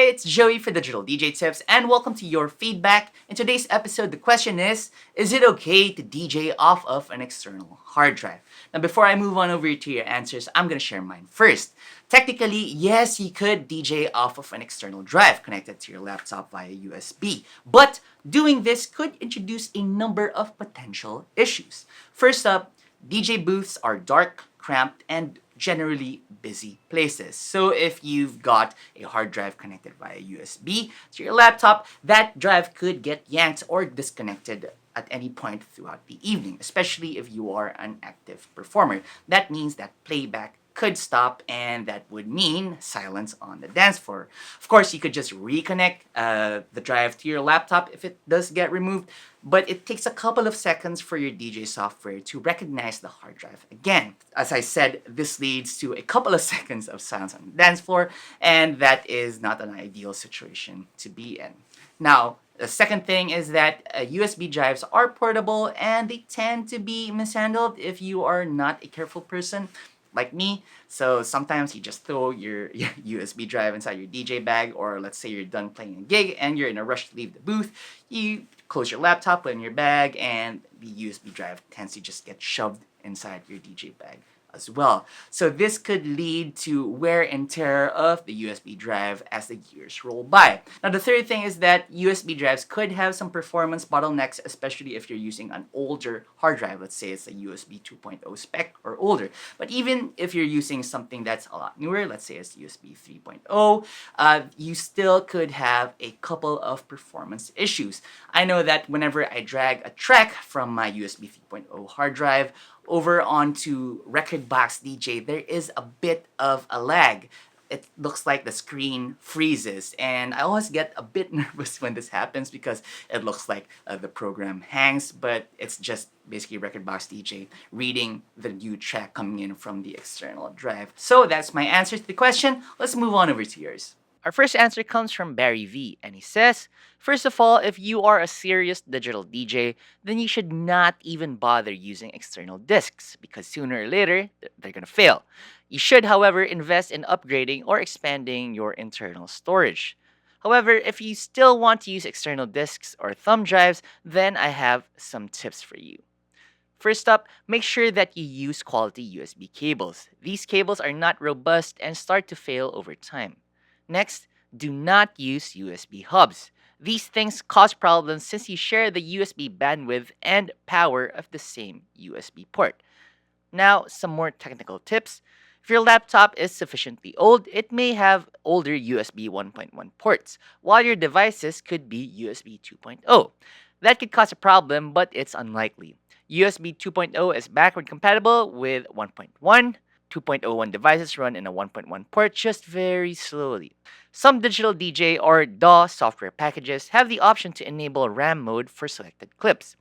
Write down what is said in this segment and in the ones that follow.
it's Joey for Digital DJ Tips, and welcome to your feedback. In today's episode, the question is it okay to DJ off of an external hard drive? Now, before I move on over to your answers, I'm gonna share mine first. Technically, yes, you could DJ off of an external drive connected to your laptop via USB, but doing this could introduce a number of potential issues. First up, DJ booths are dark, cramped, and generally busy places. So if you've got a hard drive connected via USB to your laptop, that drive could get yanked or disconnected at any point throughout the evening, especially if you are an active performer. That means that playback could stop, and that would mean silence on the dance floor. Of course, you could just reconnect the drive to your laptop if it does get removed, but it takes a couple of seconds for your DJ software to recognize the hard drive again. As I said, this leads to a couple of seconds of silence on the dance floor, and that is not an ideal situation to be in. Now, the second thing is that USB drives are portable and they tend to be mishandled if you are not a careful person like me. So sometimes you just throw your USB drive inside your DJ bag, or let's say you're done playing a gig and you're in a rush to leave the booth. You close your laptop, put it in your bag, and the USB drive tends to just get shoved inside your DJ bag as well. So this could lead to wear and tear of the USB drive as the years roll by. Now, the third thing is that USB drives could have some performance bottlenecks, especially if you're using an older hard drive. Let's say it's a USB 2.0 spec or older. But even if you're using something that's a lot newer, let's say it's USB 3.0, you still could have a couple of performance issues. I know that whenever I drag a track from my USB 3.0 hard drive over onto Rekordbox DJ, there is a bit of a lag. It looks like the screen freezes, and I always get a bit nervous when this happens because it looks like the program hangs, but it's just basically Rekordbox DJ reading the new track coming in from the external drive. So that's my answer to the question. Let's move on over to yours. Our first answer comes from Barry V, and he says, first of all, if you are a serious digital DJ, then you should not even bother using external discs because sooner or later, they're gonna fail. You should, however, invest in upgrading or expanding your internal storage. However, if you still want to use external discs or thumb drives, then I have some tips for you. First up, make sure that you use quality USB cables. These cables are not robust and start to fail over time. Next, do not use USB hubs. These things cause problems since you share the USB bandwidth and power of the same USB port. Now, some more technical tips. If your laptop is sufficiently old, it may have older USB 1.1 ports, while your devices could be USB 2.0. That could cause a problem, but it's unlikely. USB 2.0 is backward compatible with 1.1. 2.01 devices run in a 1.1 port just very slowly. Some digital DJ or DAW software packages have the option to enable RAM mode for selected clips.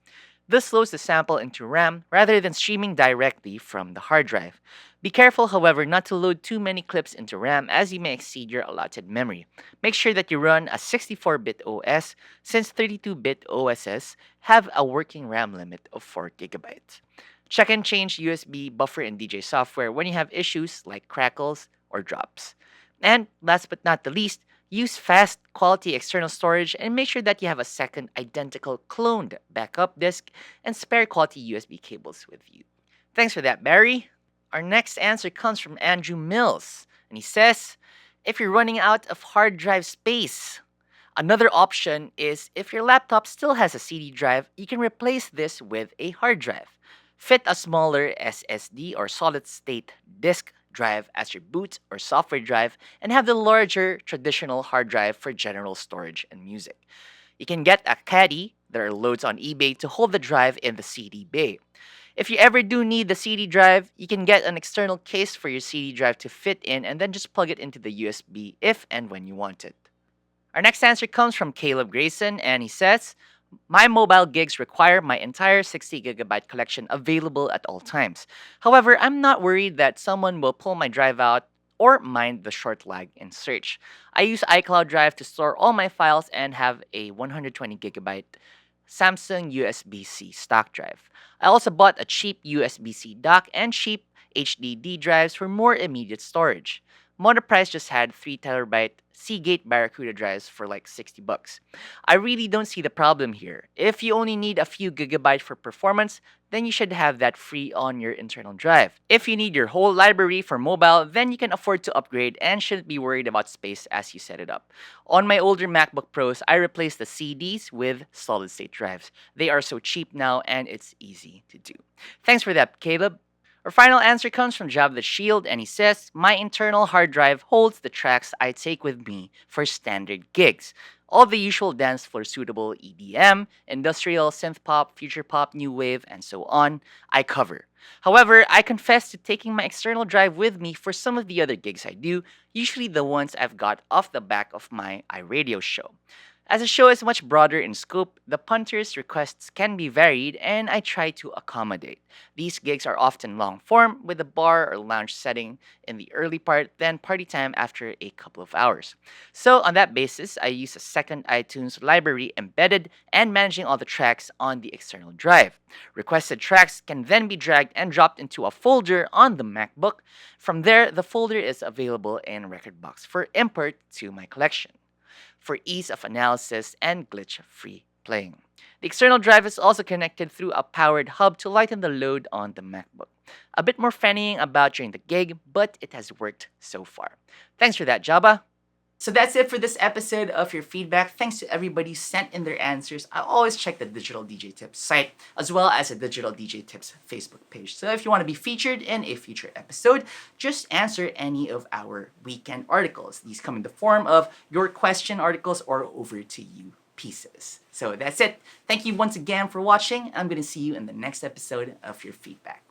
This loads the sample into RAM rather than streaming directly from the hard drive. Be careful, however, not to load too many clips into RAM as you may exceed your allotted memory. Make sure that you run a 64-bit OS since 32-bit OSs have a working RAM limit of 4 GB. Check and change USB buffer and DJ software when you have issues like crackles or drops. And last but not the least, use fast quality external storage and make sure that you have a second identical cloned backup disk and spare quality USB cables with you. Thanks for that, Barry. Our next answer comes from Andrew Mills, and he says, if you're running out of hard drive space, another option is if your laptop still has a CD drive, you can replace this with a hard drive. Fit a smaller SSD or solid state disk drive as your boot or software drive and have the larger traditional hard drive for general storage and music. You can get a caddy, there are loads on eBay, to hold the drive in the CD bay. If you ever do need the CD drive, you can get an external case for your CD drive to fit in and then just plug it into the USB if and when you want it. Our next answer comes from Caleb Grayson, and he says, my mobile gigs require my entire 60GB collection available at all times. However, I'm not worried that someone will pull my drive out or mind the short lag in search. I use iCloud Drive to store all my files and have a 120GB Samsung USB-C stock drive. I also bought a cheap USB-C dock and cheap HDD drives for more immediate storage. Monoprice just had 3TB Seagate Barracuda drives for like 60 bucks. I really don't see the problem here. If you only need a few gigabytes for performance, then you should have that free on your internal drive. If you need your whole library for mobile, then you can afford to upgrade and shouldn't be worried about space as you set it up. On my older MacBook Pros, I replaced the CDs with solid state drives. They are so cheap now and it's easy to do. Thanks for that, Caleb. Our final answer comes from Java the Shield, and he says, my internal hard drive holds the tracks I take with me for standard gigs. All the usual dance floor suitable EDM, industrial, synth pop, future pop, new wave, and so on, I cover. However, I confess to taking my external drive with me for some of the other gigs I do, usually the ones I've got off the back of my iRadio show. As the show is much broader in scope, the punters' requests can be varied, and I try to accommodate. These gigs are often long form, with a bar or lounge setting in the early part, then party time after a couple of hours. So, on that basis, I use a second iTunes library embedded and managing all the tracks on the external drive. Requested tracks can then be dragged and dropped into a folder on the MacBook. From there, the folder is available in Rekordbox for import to my collection for ease of analysis and glitch-free playing. The external drive is also connected through a powered hub to lighten the load on the MacBook. A bit more fannying about during the gig, but it has worked so far. Thanks for that, Jabba. So that's it for this episode of Your Feedback. Thanks to everybody who sent in their answers. I always check the Digital DJ Tips site as well as the Digital DJ Tips Facebook page. So if you want to be featured in a future episode, just answer any of our weekend articles. These come in the form of your question articles or over to you pieces. So that's it. Thank you once again for watching. I'm going to see you in the next episode of Your Feedback.